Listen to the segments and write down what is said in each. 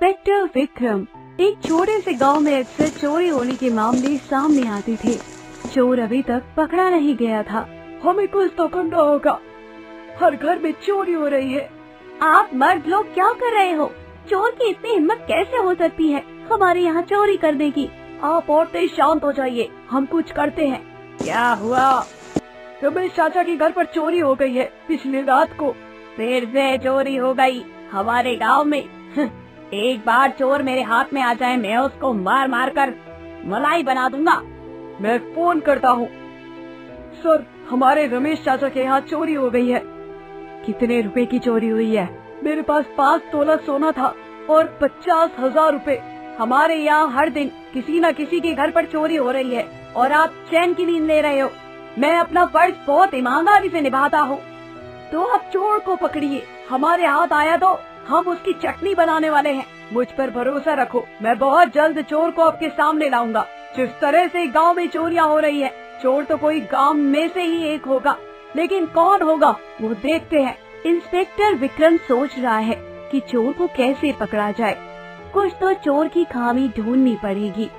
Inspector Vikram एक छोटे से गांव में अक्सर चोरी होने के मामले सामने आते थे। चोर अभी तक पकड़ा नहीं गया था। हमें कुछ तो करना होगा, हर घर में चोरी हो रही है। आप मर्द लोग क्या कर रहे हो? चोर की इतनी हिम्मत कैसे हो सकती है हमारे यहाँ चोरी करने की? आप औरतें शांत हो जाइए, हम कुछ करते हैं। क्या हुआ? रमेश चाचा के घर पर चोरी हो गई है पिछली रात को। फिर से चोरी हो गई हमारे गांव में? एक बार चोर मेरे हाथ में आ जाए, मैं उसको मार मार कर मलाई बना दूंगा। मैं फोन करता हूँ। सर, हमारे रमेश चाचा के यहाँ चोरी हो गई है। कितने रुपए की चोरी हुई है? मेरे पास 5 तोला सोना था और 50,000 रुपए। हमारे यहाँ हर दिन किसी न किसी के घर पर चोरी हो रही है और आप चैन की नींद ले रहे हो। मैं अपना फर्ज बहुत ईमानदारी से निभाता हूँ। तो आप चोर को पकड़िए, हमारे हाथ आया तो हम उसकी चटनी बनाने वाले हैं। मुझ पर भरोसा रखो, मैं बहुत जल्द चोर को आपके सामने लाऊंगा। जिस तरह से गांव में चोरियां हो रही है, चोर तो कोई गांव में से ही एक होगा, लेकिन कौन होगा वो देखते हैं। इंस्पेक्टर विक्रम सोच रहा है कि चोर को कैसे पकड़ा जाए। कुछ तो चोर की खामी ढूंढनी पड़ेगी।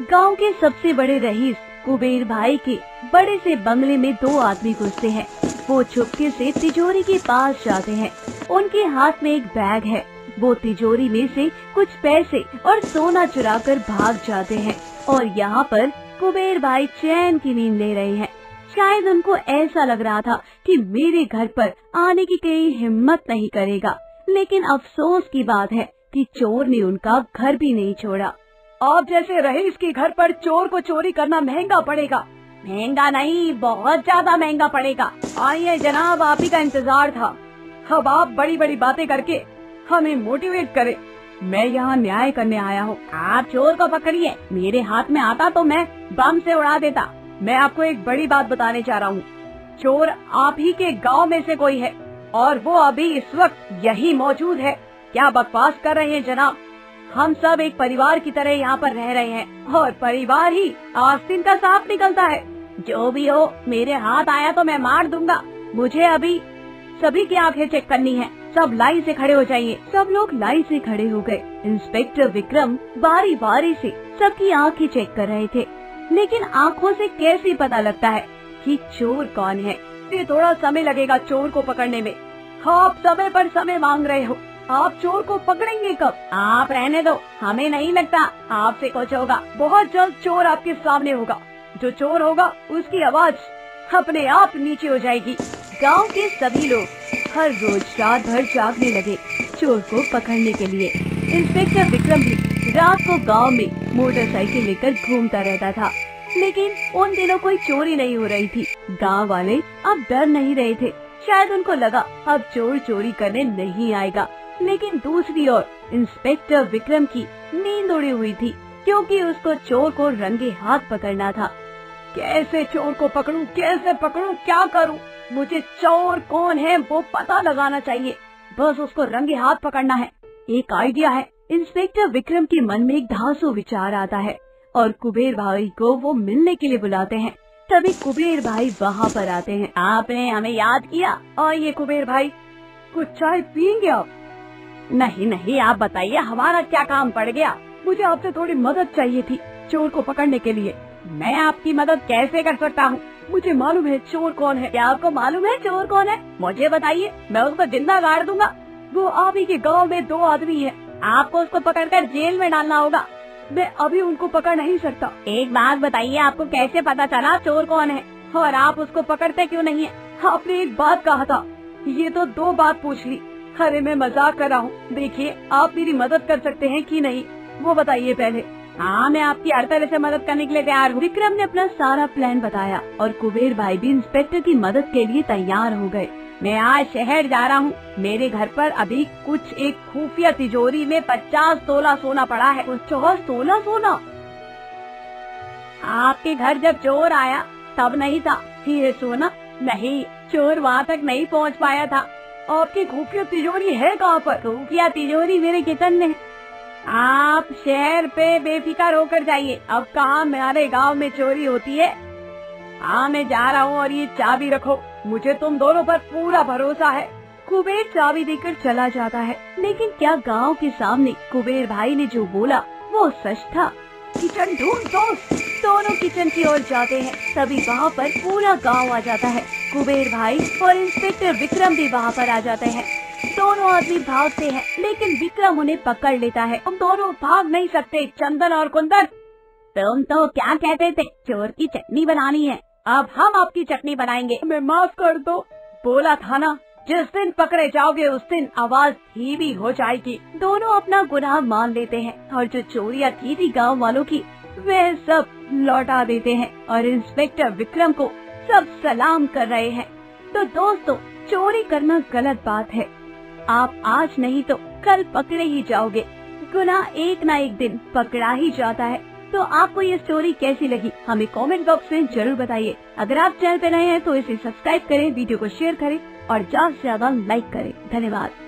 गांव के सबसे बड़े रईस कुबेर भाई के बड़े से बंगले में 2 आदमी घुसते हैं। वो चुपके से तिजोरी के पास जाते हैं। उनके हाथ में एक बैग है। वो तिजोरी में से कुछ पैसे और सोना चुरा कर भाग जाते हैं और यहाँ पर कुबेर भाई चैन की नींद ले रहे हैं। शायद उनको ऐसा लग रहा था कि मेरे घर पर आने की कोई हिम्मत नहीं करेगा, लेकिन अफसोस की बात है कि चोर ने उनका घर भी नहीं छोड़ा। आप जैसे रईस के घर पर चोर को चोरी करना महंगा पड़ेगा। महंगा नहीं, बहुत ज्यादा महंगा पड़ेगा। आइए जनाब, आप ही का इंतजार था। अब आप बड़ी बड़ी बातें करके हमें मोटिवेट करें। मैं यहाँ न्याय करने आया हूँ। आप चोर को पकड़िए, मेरे हाथ में आता तो मैं बम से उड़ा देता। मैं आपको एक बड़ी बात बताने जा रहा हूँ। चोर आप ही के गांव में से कोई है और वो अभी इस वक्त यही मौजूद है। क्या बकवास कर रहे हैं जनाब? हम सब एक परिवार की तरह यहाँ पर रह रहे हैं और परिवार ही आस्तीन का सांप निकलता है। जो भी हो, मेरे हाथ आया तो मैं मार दूंगा। मुझे अभी सभी की आंखें चेक करनी है। सब लाइन से खड़े हो जाइए। सब लोग लाइन से खड़े हो गए। इंस्पेक्टर विक्रम बारी बारी से सबकी आंखें चेक कर रहे थे, लेकिन आंखों से कैसे पता लगता है कि चोर कौन है? ये थोड़ा समय लगेगा चोर को पकड़ने में। आप समय पर समय मांग रहे हो। आप चोर को पकड़ेंगे कब? आप रहने दो, हमें नहीं लगता आपसे कुछ होगा। बहुत जल्द चोर आपके सामने होगा। जो चोर होगा उसकी आवाज अपने आप नीचे हो जाएगी। गांव के सभी लोग हर रोज रात भर जागने लगे चोर को पकड़ने के लिए। इंस्पेक्टर विक्रम भी रात को गांव में मोटरसाइकिल लेकर घूमता रहता था, लेकिन उन दिनों कोई चोरी नहीं हो रही थी। गांव वाले अब डर नहीं रहे थे। शायद उनको लगा अब चोर चोरी करने नहीं आएगा, लेकिन दूसरी ओर इंस्पेक्टर विक्रम की नींद उड़ी हुई थी, क्योंकि उसको चोर को रंगे हाथ पकड़ना था। कैसे चोर को पकड़ूं, कैसे पकड़ूं, क्या करूं? मुझे चोर कौन है वो पता लगाना चाहिए। बस उसको रंगे हाथ पकड़ना है। एक आइडिया है। इंस्पेक्टर विक्रम के मन में एक धांसू विचार आता है और कुबेर भाई को वो मिलने के लिए बुलाते हैं। तभी कुबेर भाई वहाँ पर आते हैं। आपने हमें याद किया? और ये कुबेर भाई, कुछ चाय पियेंगे आप? नहीं नहीं, आप बताइए हमारा क्या काम पड़ गया? मुझे आपसे थोड़ी मदद चाहिए थी चोर को पकड़ने के लिए। मैं आपकी मदद कैसे कर सकता हूँ? मुझे मालूम है चोर कौन है। क्या आपको मालूम है चोर कौन है? मुझे बताइए, मैं उसको जिंदा गाड़ दूंगा। वो आप ही के गाँव में 2 आदमी है। आपको उसको पकड़कर जेल में डालना होगा। मैं अभी उनको पकड़ नहीं सकता। एक बात बताइए, आपको कैसे पता चला चोर कौन है और आप उसको पकड़ते क्यों नहीं है? आपने एक बात कहा था, ये तो 2 बात पूछ ली। अरे मैं मजाक कर रहा हूँ। देखिए, आप मेरी मदद कर सकते हैं कि नहीं वो बताइए पहले। हाँ, मैं आपकी हर तरह से मदद करने के लिए तैयार हूँ। विक्रम ने अपना सारा प्लान बताया और कुबेर भाई भी इंस्पेक्टर की मदद के लिए तैयार हो गए। मैं आज शहर जा रहा हूँ। मेरे घर पर अभी कुछ एक खुफिया तिजोरी में 50 तोला सोना पड़ा है। 50 तोला सोना? आपके घर जब चोर आया तब नहीं था ये सोना? नहीं, चोर वहाँ तक नहीं पहुँच पाया था। आपकी खुफिया तिजोरी है कहाँ पर? खुफिया तिजोरी मेरे किचन में। आप शहर पे बेफिक्र होकर जाइए। अब कहाँ हमारे गांव में चोरी होती है। हाँ, मैं जा रहा हूँ और ये चाबी रखो। मुझे तुम दोनों पर पूरा भरोसा है। कुबेर चाबी देकर चला जाता है, लेकिन क्या गांव के सामने कुबेर भाई ने जो बोला वो सच था? किचन ढूंढ दोस्त। दोनों किचन की ओर जाते हैं, तभी वहाँ पर पूरा गांव आ जाता है। कुबेर भाई और इंस्पेक्टर विक्रम भी वहाँ पर आ जाते हैं। दोनों आदमी भागते हैं, लेकिन विक्रम उन्हें पकड़ लेता है। तुम दोनों भाग नहीं सकते चंदन और कुंदन। तुम तो क्या कहते थे, चोर की चटनी बनानी है। अब हम आपकी चटनी बनाएंगे। हमें माफ कर दो। बोला था ना, जिस दिन पकड़े जाओगे उस दिन आवाज धीमी हो जाएगी। दोनों अपना गुनाह मान लेते हैं और जो चोरियां थी गांव वालों की वह सब लौटा देते हैं और इंस्पेक्टर विक्रम को सब सलाम कर रहे हैं। तो दोस्तों, चोरी करना गलत बात है। आप आज नहीं तो कल पकड़े ही जाओगे। गुनाह एक न एक दिन पकड़ा ही जाता है। तो आपको ये स्टोरी कैसी लगी हमें कमेंट बॉक्स में जरूर बताइए। अगर आप चैनल पे नए हैं तो इसे सब्सक्राइब करें, वीडियो को शेयर करें और ज्यादा से ज्यादा लाइक करें। धन्यवाद।